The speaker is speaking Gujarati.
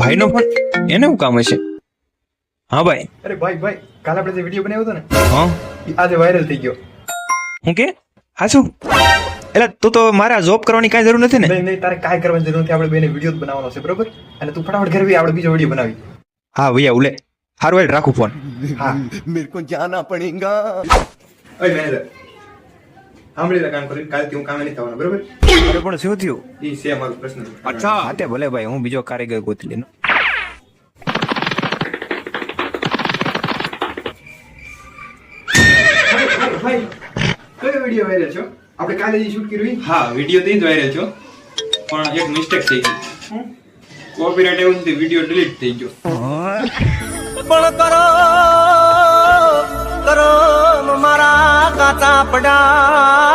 ભાઈનો ફોન, એને શું કામ હશે? હા ભાઈ. અરે ભાઈ કાલે આપણે જે વિડીયો બનાવ્યો હતો ને હા ઈ આજે વાયરલ થઈ ગયો. હું કે હા શું? એટલે તું તો મારા જોબ કરવાની કાંઈ જરૂર નથી ને? નહીં તારે કાંઈ કરવાની જરૂર નથી. આપણે બેને વિડીયો બનાવવાનો છે બરોબર, અને તું ફટાફટ ઘરે આવી, આપણે બીજો વિડીયો બનાવી. હા ભૈયા ઉલે હારું હાલ રાખું ફોન. હા मेरे को जाना पड़ेगा. ઓય મેનેજર સાંભળી લે, કામ કરી કાલથી હું કામે નહીં થવાનું બરોબર. અરે પણ શું થયું? ઈ છે મારો પ્રશ્ન. હા તે ભલે ભાઈ, હું બીજો કારીગર ગોતી લઈશ. ભાઈ કયો વિડીયો વાયરલ છો? આપણે કાલે જે શૂટ કર્યું ઈ? હા વિડીયો તો જ વાયરલ છો, પણ એક મિસ્ટેક થઈ ગઈ. કોપીરાઇટ આવ્યું ને વિડીયો ડિલીટ થઈ ગયો. પણ કરો મારા કાચા પડા